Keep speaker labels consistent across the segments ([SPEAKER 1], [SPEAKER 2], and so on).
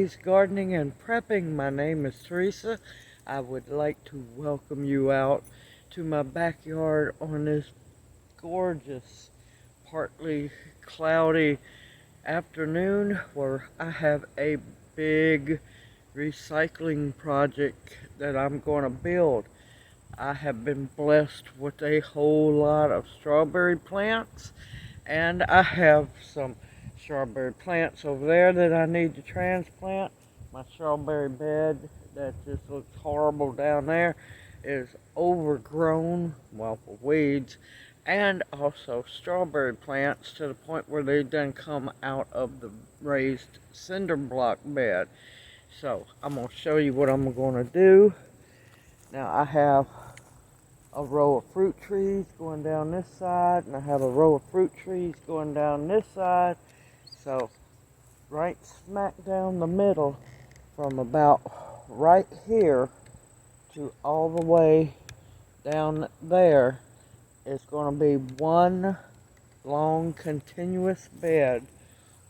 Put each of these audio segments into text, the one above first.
[SPEAKER 1] Today's Gardening and Prepping. My name is Teresa. I would like to welcome you out to my backyard on this gorgeous, partly cloudy afternoon where I have a big recycling project that I'm going to build. I have been blessed with a whole lot of strawberry plants, and I have some strawberry plants over there that I need to transplant. My strawberry bed that just looks horrible down there is overgrown, well, with weeds, and also strawberry plants to the point where they done come out of the raised cinder block bed. So I'm going to show you what I'm going to do. Now I have a row of fruit trees going down this side, and I have a row of fruit trees going down this side. So right smack down the middle, from about right here to all the way down there, is going to be one long continuous bed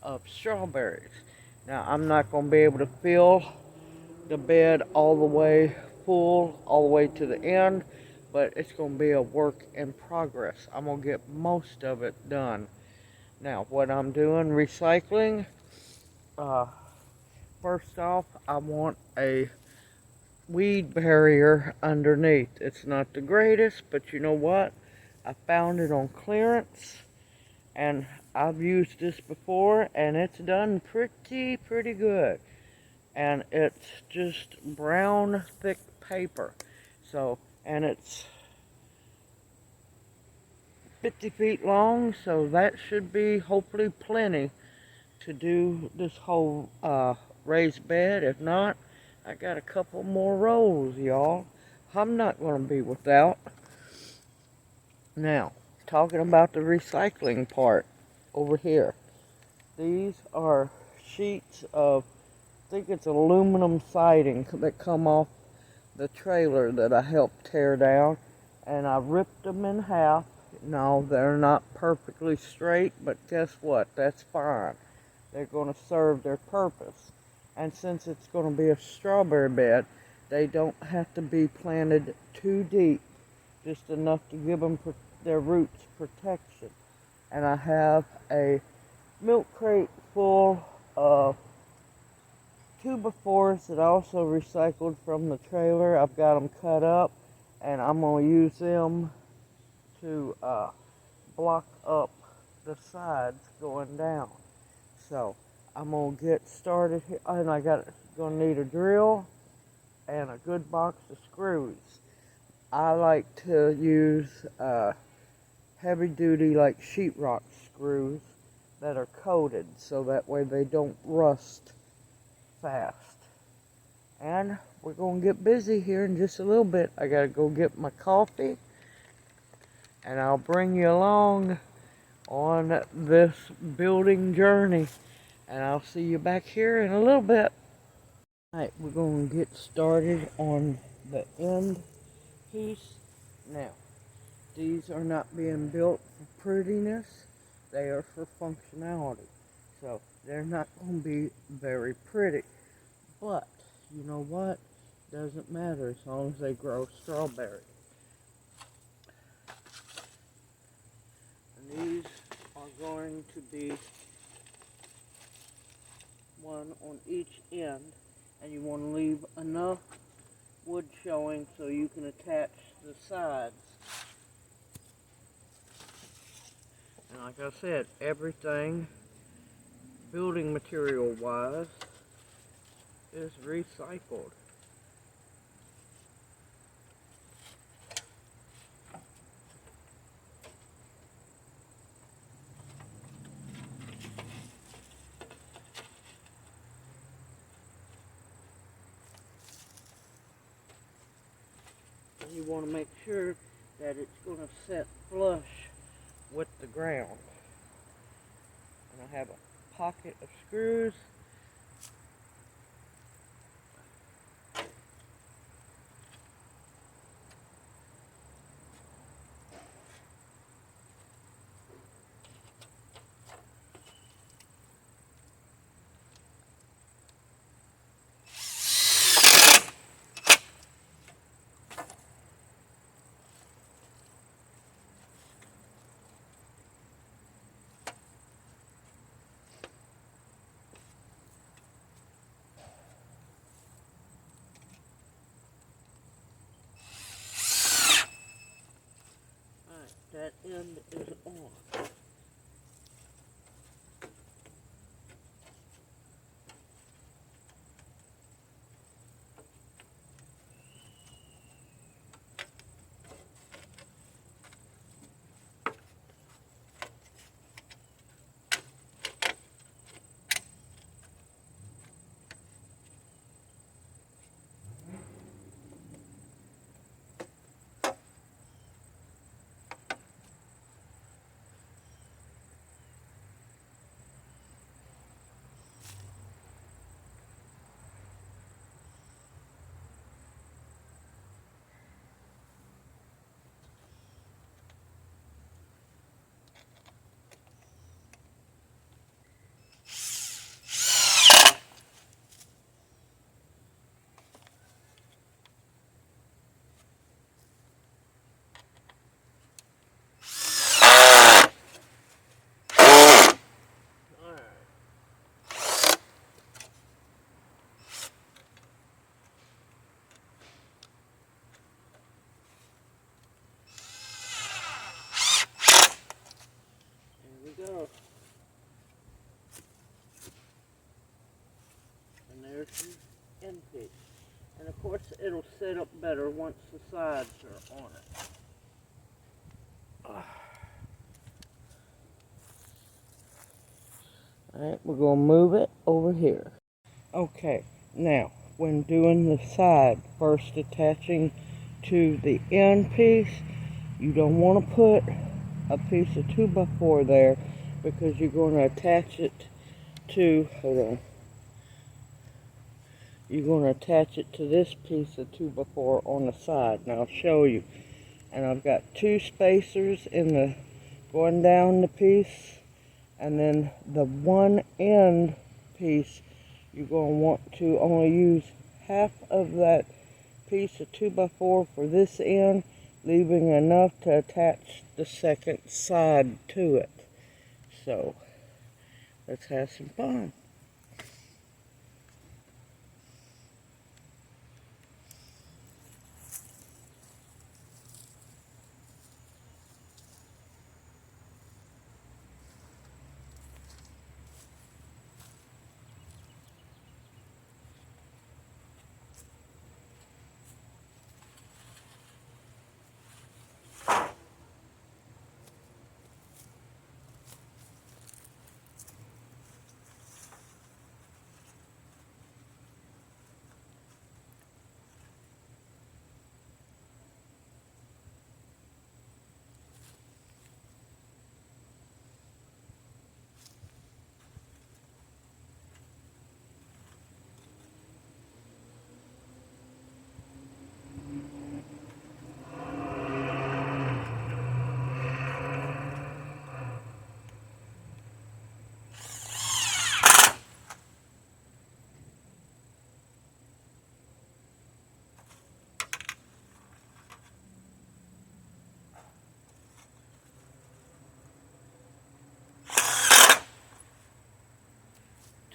[SPEAKER 1] of strawberries. Now I'm not going to be able to fill the bed all the way full, all the way to the end, but it's going to be a work in progress. I'm going to get most of it done. Now, what I'm doing, recycling, first off, I want a weed barrier underneath. It's not the greatest, but you know what? I found it on clearance, and I've used this before, and it's done pretty good. And it's just brown, thick paper. So, and it's 50 feet long, so that should be hopefully plenty to do this whole raised bed. If not, I got a couple more rolls, y'all. I'm not going to be without. Now, talking about the recycling part over here. These are sheets of, I think it's aluminum siding that come off the trailer that I helped tear down, and I ripped them in half. No, they're not perfectly straight, but guess what? That's fine. They're going to serve their purpose. And since it's going to be a strawberry bed, they don't have to be planted too deep, just enough to give them their roots protection. And I have a milk crate full of 2x4s that I also recycled from the trailer. I've got them cut up, and I'm going to use them to block up the sides going down. So I'm going to get started here, and I got going to need a drill and a good box of screws. I like to use heavy duty like sheetrock screws that are coated, so that way they don't rust fast. And we're going to get busy here in just a little bit. I got to go get my coffee, and I'll bring you along on this building journey, and I'll see you back here in a little bit. Alright, we're going to get started on the end piece. Now, these are not being built for prettiness, they are for functionality. So they're not going to be very pretty, but you know what? Doesn't matter as long as they grow strawberries. And these are going to be one on each end, and you want to leave enough wood showing so you can attach the sides. And like I said, everything building material wise is recycled. And you want to make sure that it's going to set flush with the ground. And I have a pocket of screws. set up better once the sides are on it. Alright, we're going to move it over here. Okay, now, when doing the side, first attaching to the end piece, you don't want to put a piece of 2x4 there because you're going to attach it to, hold on, you're going to attach it to this piece of 2x4 on the side, and I'll show you. And I've got 2 spacers in the, going down the piece, and then the one end piece, you're going to want to only use half of that piece of 2x4 for this end, leaving enough to attach the second side to it. So, let's have some fun.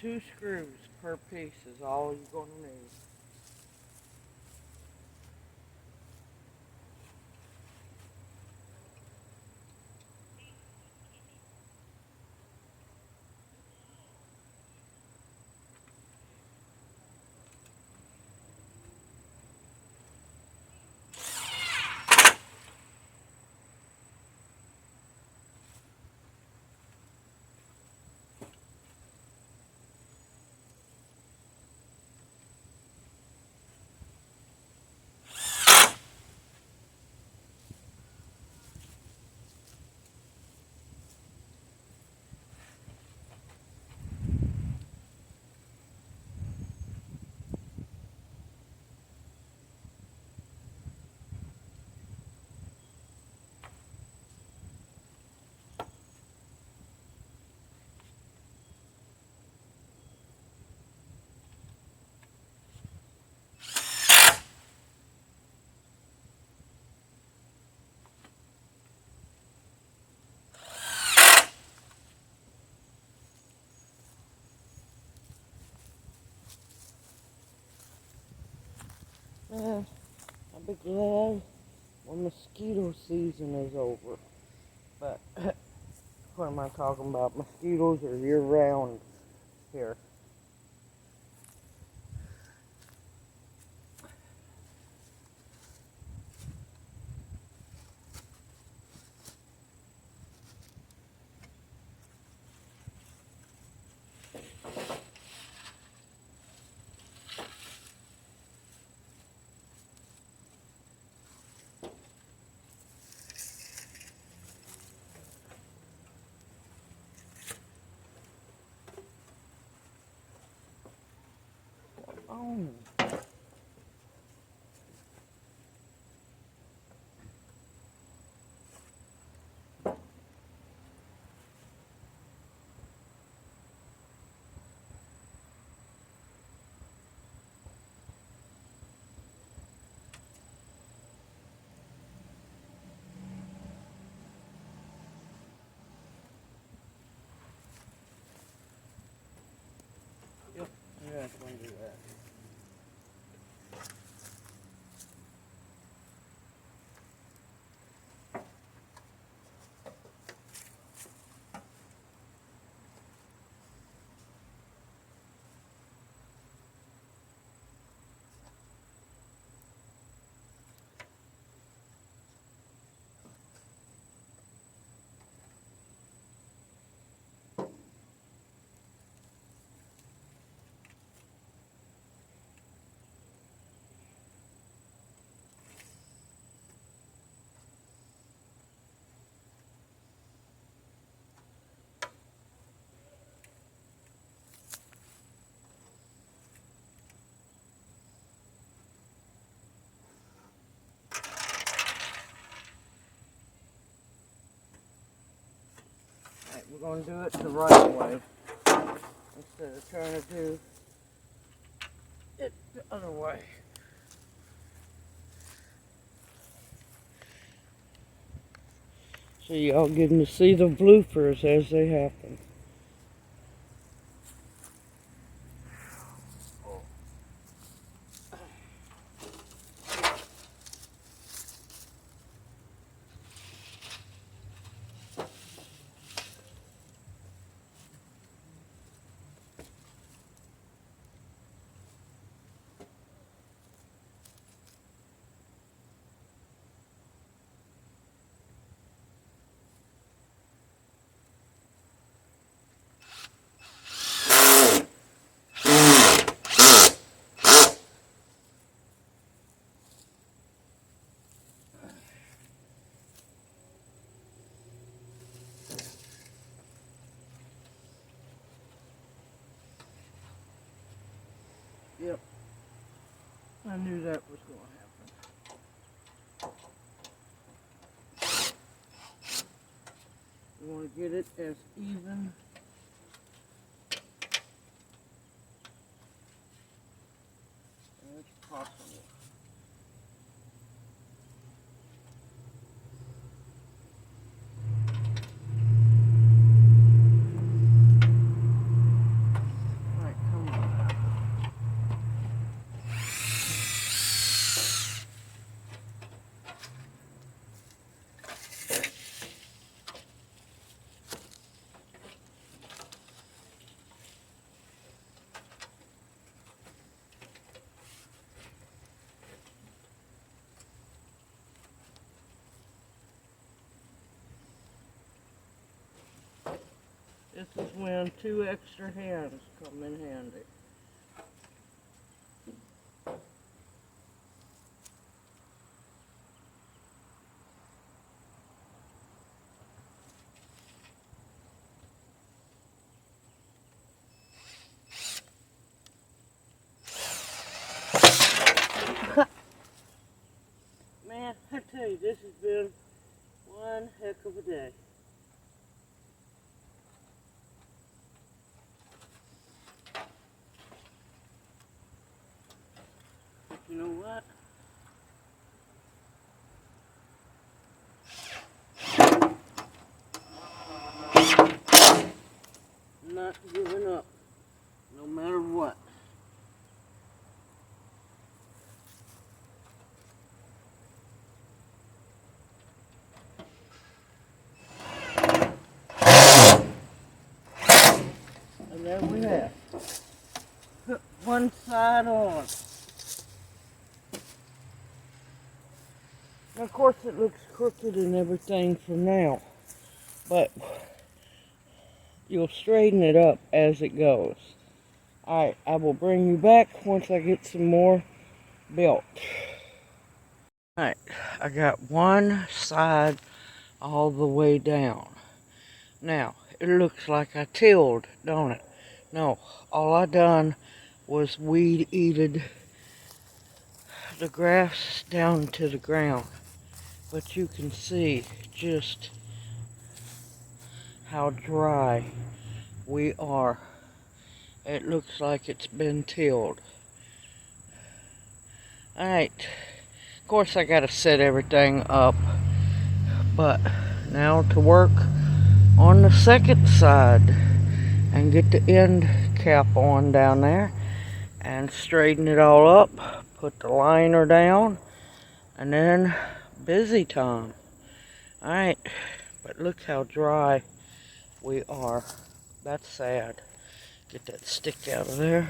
[SPEAKER 1] Two screws per piece is all you're going to need. I'll be glad when mosquito season is over. But what am I talking about? Mosquitoes are year-round here. Oh. Yep, yeah, I'm going to do that. We're going to do it the right way instead of trying to do it the other way. So y'all getting to see the bloopers as they happen. Yep, I knew that was going to happen. We want to get it as even as possible. Alright, come on. This is when 2 extra hands come in handy. Man, I tell you, this has been one heck of a day. You know what? Not giving up, no matter what. And there we have. Put one side on. Now, of course, it looks crooked and everything for now, but you'll straighten it up as it goes. Alright, I will bring you back once I get some more built. Alright, I got one side all the way down. Now, it looks like I tilled, don't it? No, all I done was weed-eated the grass down to the ground. But you can see just how dry we are. It looks like it's been tilled. Alright, of course I gotta set everything up, but now to work on the second side and get the end cap on down there and straighten it all up, put the liner down, and then busy time. Alright, but look how dry we are. That's sad. Get that stick out of there.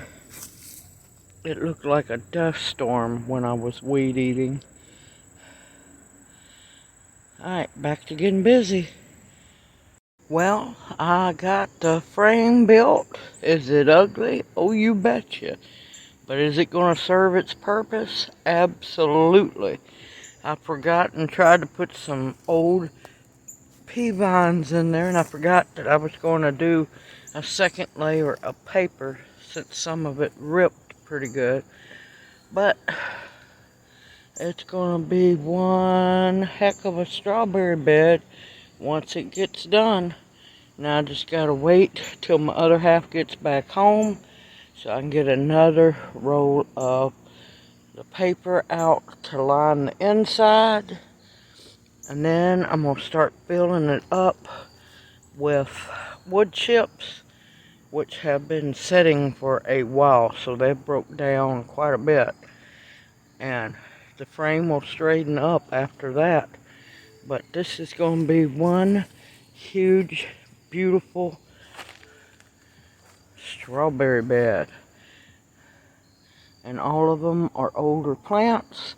[SPEAKER 1] It looked like a dust storm when I was weed eating. Alright, back to getting busy. Well, I got the frame built. Is it ugly? Oh, you betcha. But is it going to serve its purpose? Absolutely. I forgot and tried to put some old pea vines in there, and I forgot that I was going to do a second layer of paper since some of it ripped pretty good. But it's going to be one heck of a strawberry bed once it gets done. Now I just gotta wait till my other half gets back home so I can get another roll of the paper out to line the inside. And then I'm gonna start filling it up with wood chips, which have been setting for a while, so they broke down quite a bit. And the frame will straighten up after that. But this is going to be one huge, beautiful strawberry bed. And all of them are older plants,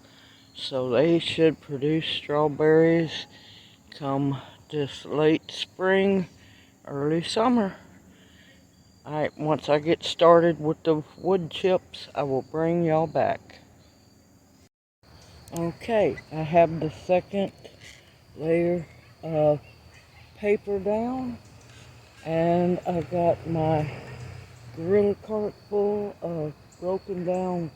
[SPEAKER 1] so they should produce strawberries come this late spring, early summer. Alright, once I get started with the wood chips, I will bring y'all back. Okay, I have the second layer of paper down, and I got my gorilla cart full of broken down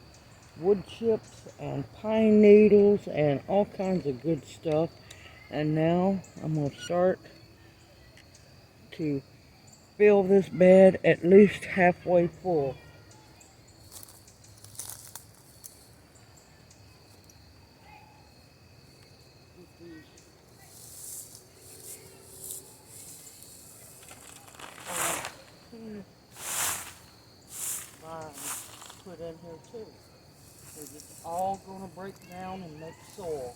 [SPEAKER 1] wood chips and pine needles and all kinds of good stuff. And now I'm going to start to fill this bed at least halfway full. Put in here too, because it's all going to break down and make soil.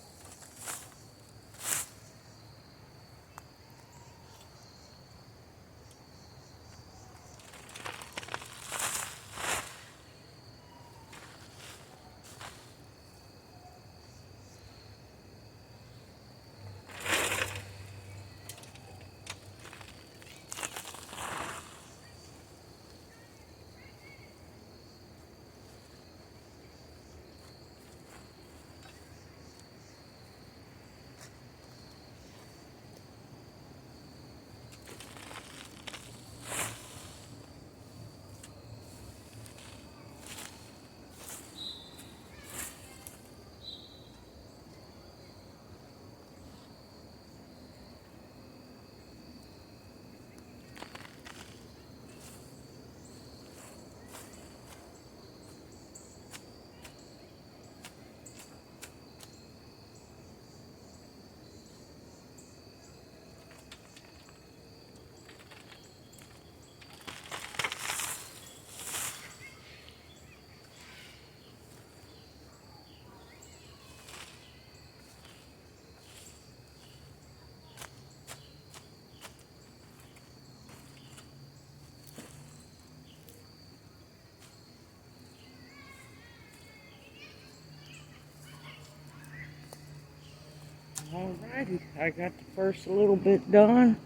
[SPEAKER 1] Alrighty, I got the first little bit done,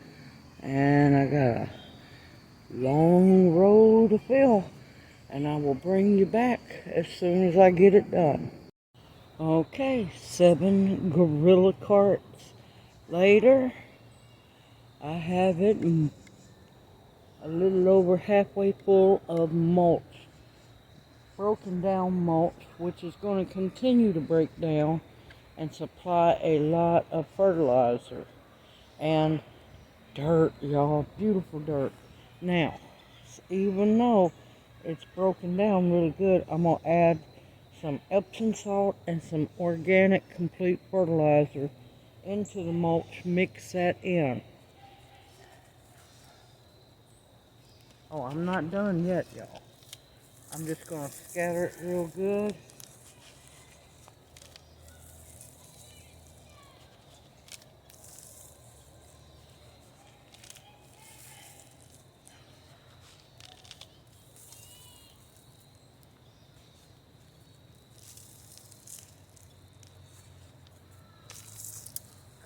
[SPEAKER 1] and I got a long roll to fill, and I will bring you back as soon as I get it done. Okay, 7 gorilla carts later, I have it a little over halfway full of mulch, broken down mulch, which is going to continue to break down and supply a lot of fertilizer and dirt, y'all. Beautiful dirt. Now, even though it's broken down really good, I'm going to add some Epsom salt and some organic complete fertilizer into the mulch. Mix that in. Oh, I'm not done yet, y'all. I'm just going to scatter it real good.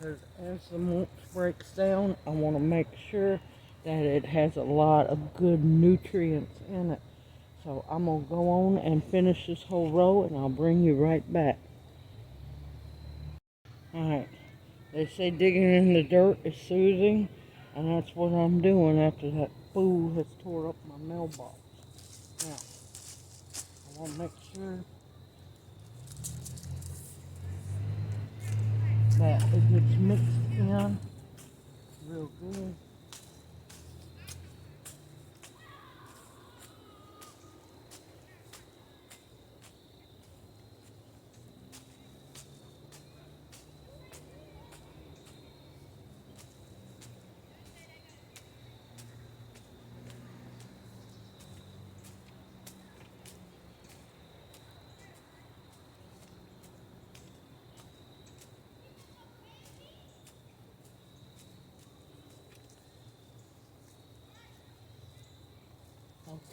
[SPEAKER 1] Because as the mulch breaks down, I want to make sure that it has a lot of good nutrients in it. So I'm going to go on and finish this whole row, and I'll bring you right back. Alright, they say digging in the dirt is soothing, and that's what I'm doing after that fool has tore up my mailbox. Now, I want to make sure that it gets mixed in real good.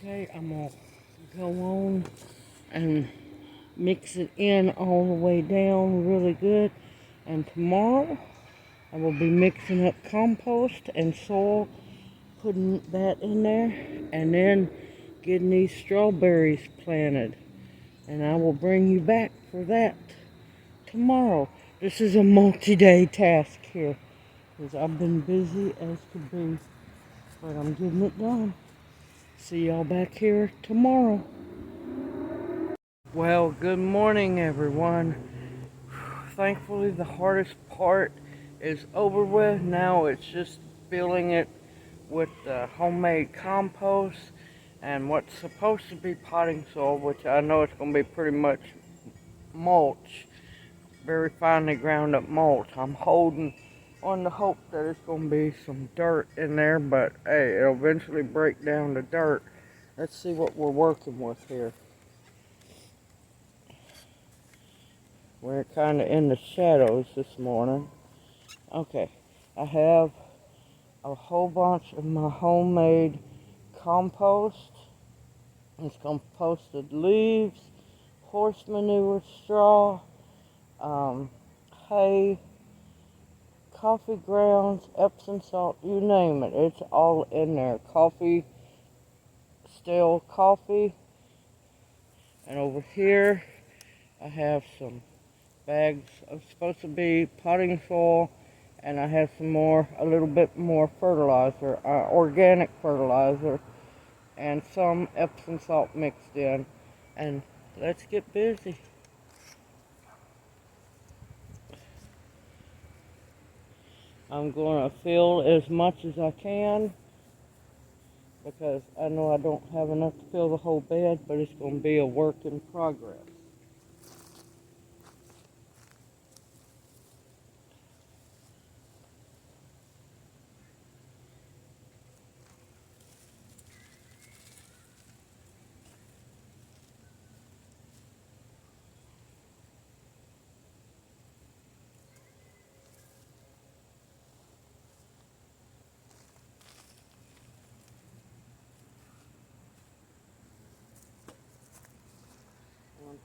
[SPEAKER 1] Okay, I'm gonna go on and mix it in all the way down really good. And tomorrow I will be mixing up compost and soil, putting that in there, and then getting these strawberries planted. And I will bring you back for that tomorrow. This is a multi-day task here, because I've been busy as could be, but I'm getting it done. See y'all back here tomorrow. Well, good morning, everyone. Thankfully, the hardest part is over with. Now it's just filling it with the homemade compost and what's supposed to be potting soil, which I know it's going to be pretty much mulch, very finely ground up mulch. I'm holding on the hope that it's going to be some dirt in there, but hey, it'll eventually break down to dirt. Let's see what we're working with here. We're kind of in the shadows this morning. Okay, I have a whole bunch of my homemade compost. It's composted leaves, horse manure, straw, hay, coffee grounds, Epsom salt, you name it. It's all in there. Coffee, stale coffee. And over here, I have some bags of supposed to be potting soil, and I have some more, a little bit more fertilizer, organic fertilizer, and some Epsom salt mixed in. And let's get busy. I'm going to fill as much as I can, because I know I don't have enough to fill the whole bed, but it's going to be a work in progress.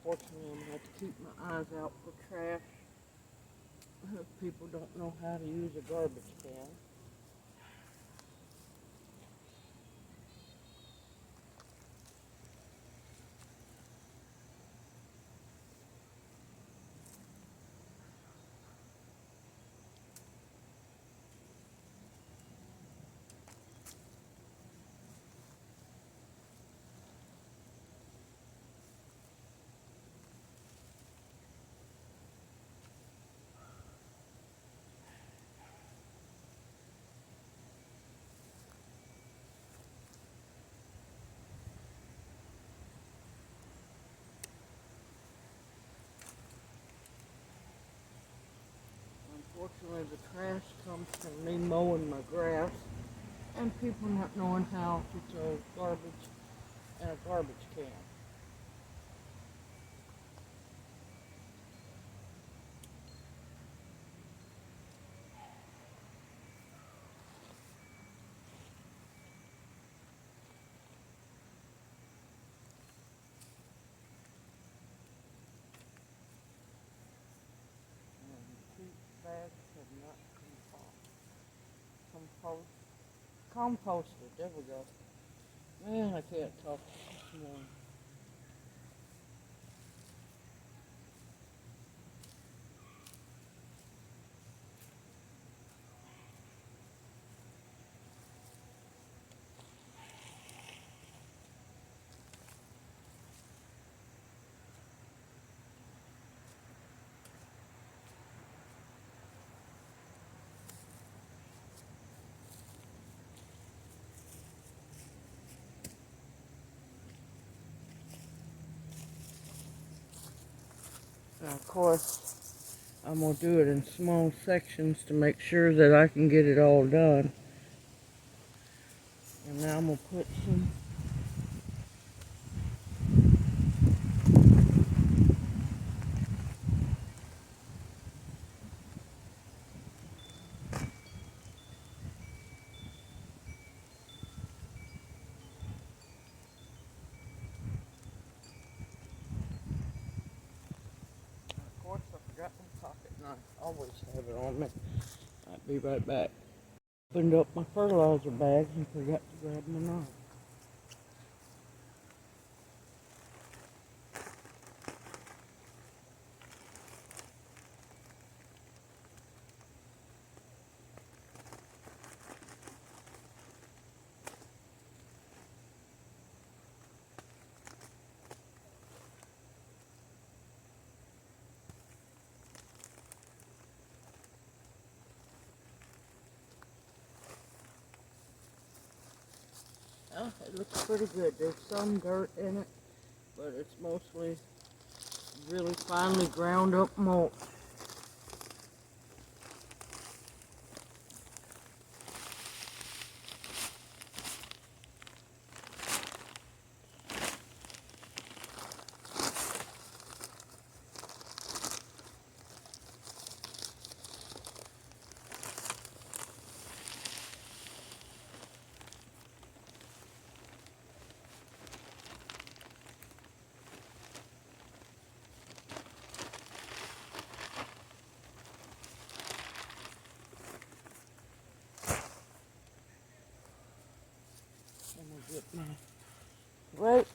[SPEAKER 1] Unfortunately, I'm going to have to keep my eyes out for trash. People don't know how to use a garbage can. Unfortunately, the trash comes from me mowing my grass and people not knowing how to throw garbage in a garbage can. And these bags have not composted. There we go. Man, I can't talk this morning. Now, of course, I'm going to do it in small sections to make sure that I can get it all done. And now I'm going to put some pocket knife. Always have it on me. I'll be right back. Opened up my fertilizer bag and forgot to grab my knife. Oh, it looks pretty good. There's some dirt in it, but it's mostly really finely ground up mulch. Let me get my rake.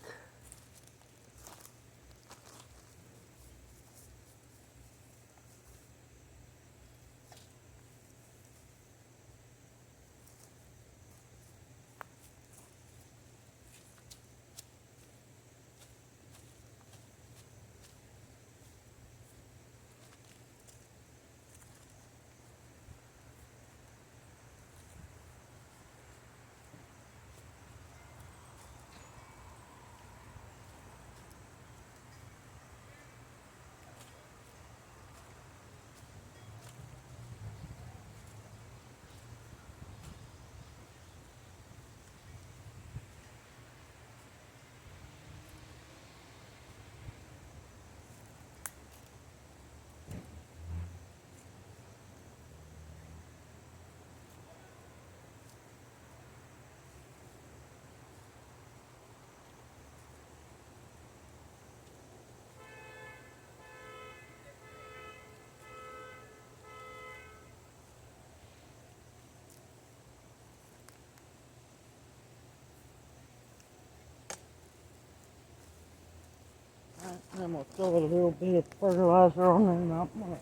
[SPEAKER 1] I'm going to throw a little bit of fertilizer on there, not much.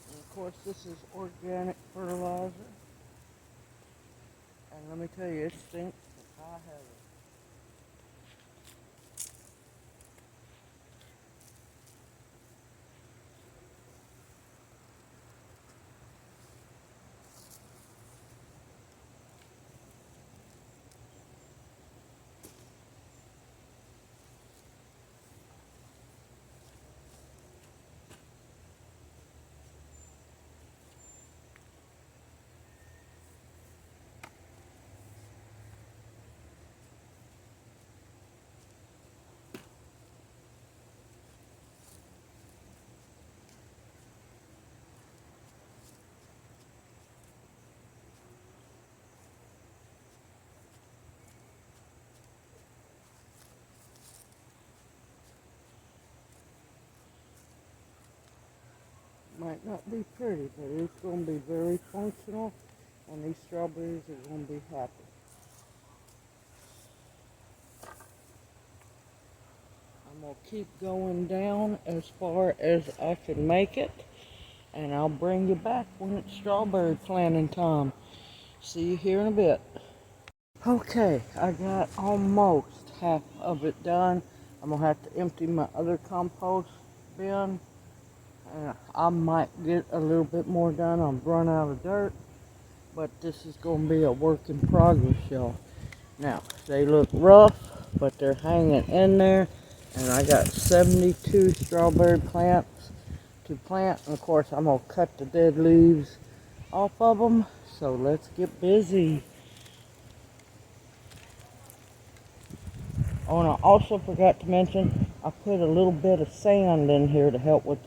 [SPEAKER 1] And of course, this is organic fertilizer. And let me tell you, it stinks if I have it. Might not be pretty, but it's going to be very functional, and these strawberries are going to be happy. I'm going to keep going down as far as I can make it, and I'll bring you back when it's strawberry planting time. See you here in a bit. Okay, I got almost half of it done. I'm going to have to empty my other compost bin. I might get a little bit more done. I'm run out of dirt, but this is going to be a work in progress, y'all. Now, they look rough, but they're hanging in there, and I got 72 strawberry plants to plant, and of course I'm going to cut the dead leaves off of them, so let's get busy. Oh, and I also forgot to mention, I put a little bit of sand in here to help with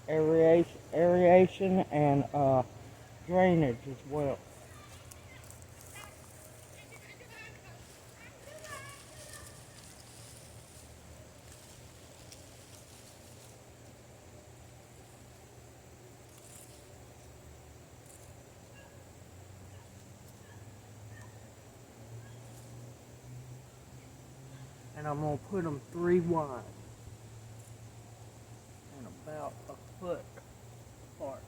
[SPEAKER 1] aeration and drainage as well. And I'm going to put them 3 wide and about a foot apart.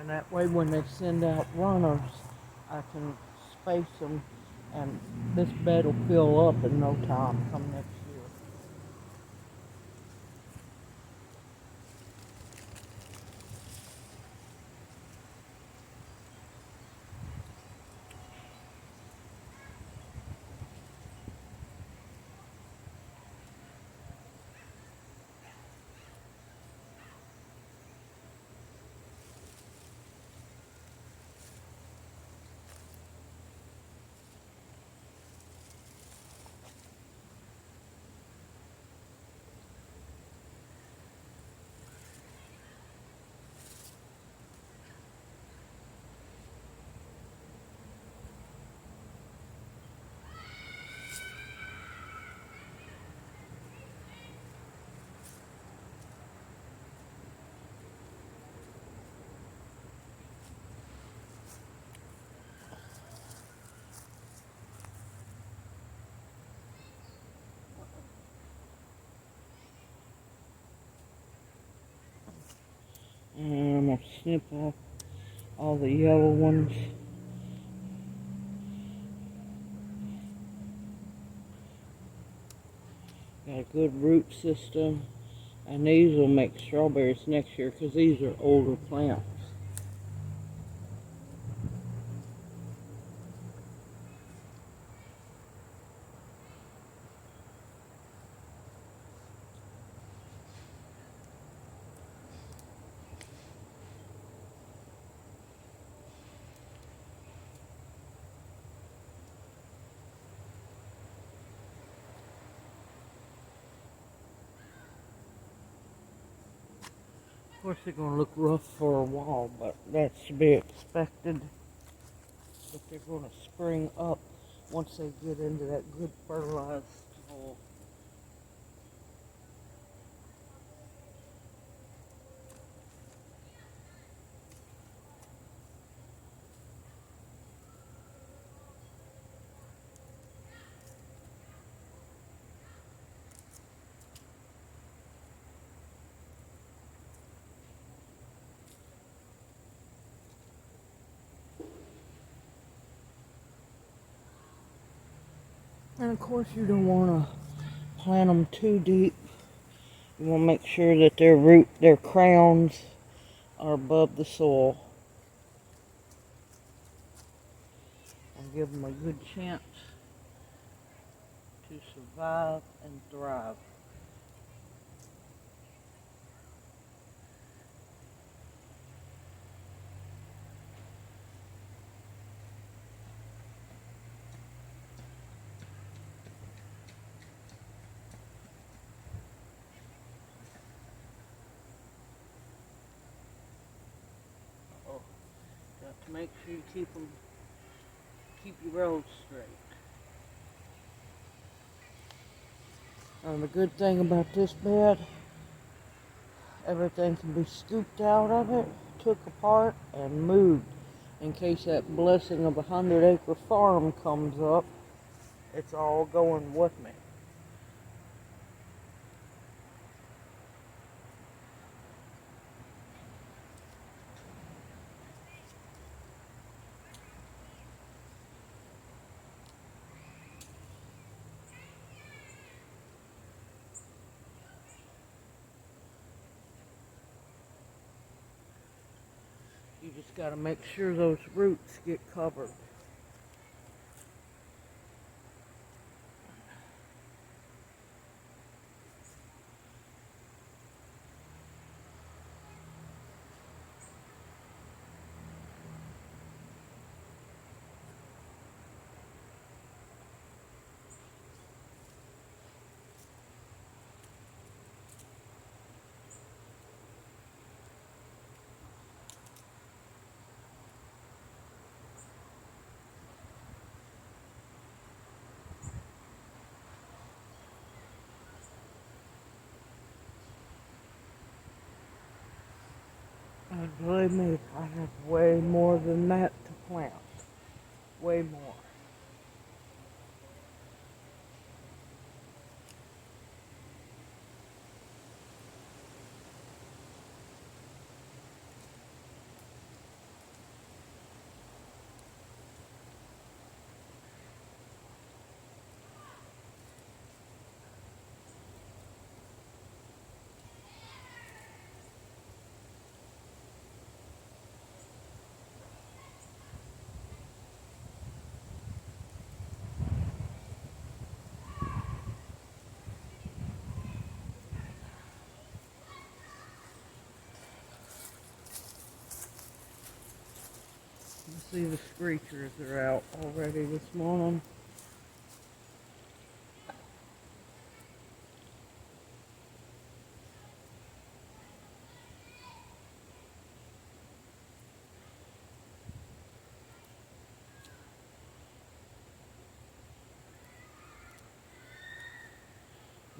[SPEAKER 1] And that way when they send out runners, I can space them and this bed will fill up in no time come next year. And I'm going to snip off all the yellow ones. Got a good root system. And these will make strawberries next year because these are older plants. Of course they're going to look rough for a while, but that's to be expected. But they're going to spring up once they get into that good fertilized soil. And of course you don't want to plant them too deep. You want to make sure that their crowns are above the soil. And give them a good chance to survive and thrive. Got to make sure you keep your rows straight. And the good thing about this bed, everything can be scooped out of it, took apart, and moved. In case that blessing of a 100-acre farm comes up, it's all going with me. You just got to make sure those roots get covered. Believe me, I have way more than that to plant. Way more. You see the screechers are out already this morning.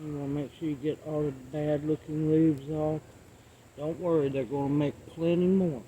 [SPEAKER 1] You want to make sure you get all the bad looking leaves off. Don't worry, they're going to make plenty more.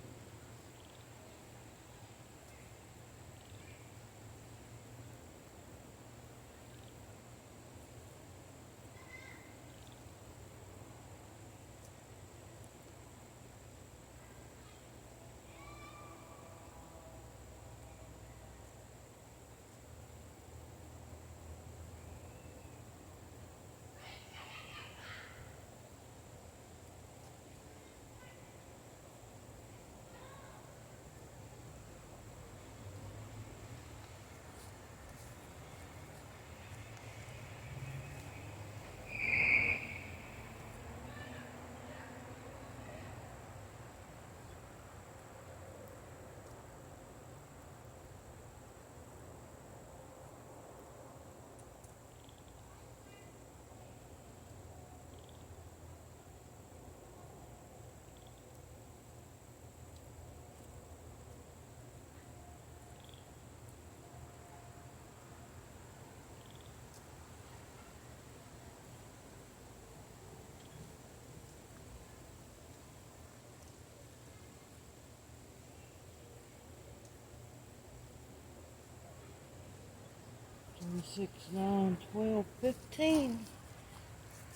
[SPEAKER 1] Six, 9, 12, 15.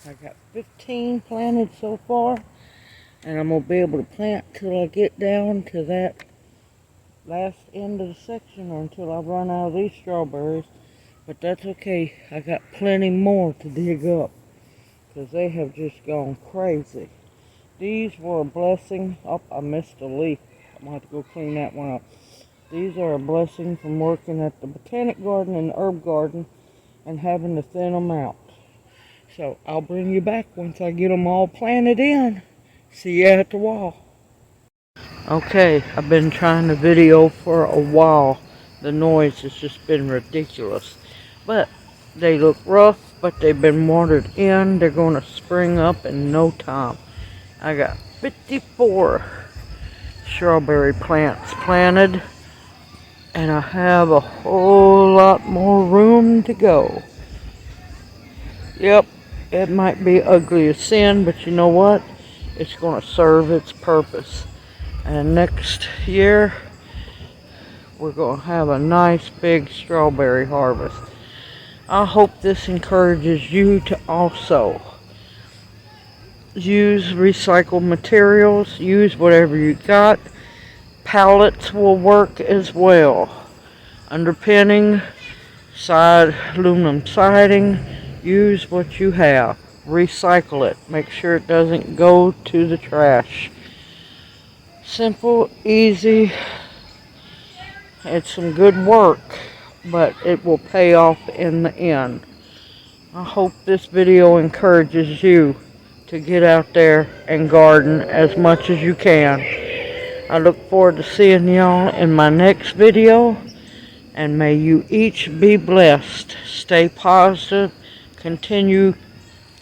[SPEAKER 1] I got 15 planted so far, and I'm going to be able to plant till I get down to that last end of the section or until I run out of these strawberries. But that's okay. I got plenty more to dig up because they have just gone crazy. These were a blessing. Oh, I missed a leaf. I'm going to have to go clean that one up. These are a blessing from working at the botanic garden and the herb garden and having to thin them out. So I'll bring you back once I get them all planted in. See you at the wall. Okay, I've been trying to video for a while. The noise has just been ridiculous. But they look rough, but they've been watered in. They're going to spring up in no time. I got 54 strawberry plants planted, and I have a whole lot more room to go. Yep, it might be ugly as sin, but you know what? It's going to serve its purpose. And next year, we're going to have a nice big strawberry harvest. I hope this encourages you to also use recycled materials, use whatever you got. Pallets will work as well. Underpinning, side aluminum siding, use what you have. Recycle it. Make sure it doesn't go to the trash. Simple, easy. It's some good work, but it will pay off in the end. I hope this video encourages you to get out there and garden as much as you can. I look forward to seeing y'all in my next video, and may you each be blessed. Stay positive. Continue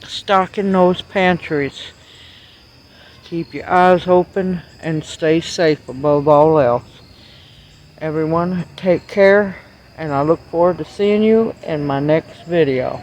[SPEAKER 1] stocking those pantries. Keep your eyes open and stay safe above all else. Everyone, take care, and I look forward to seeing you in my next video.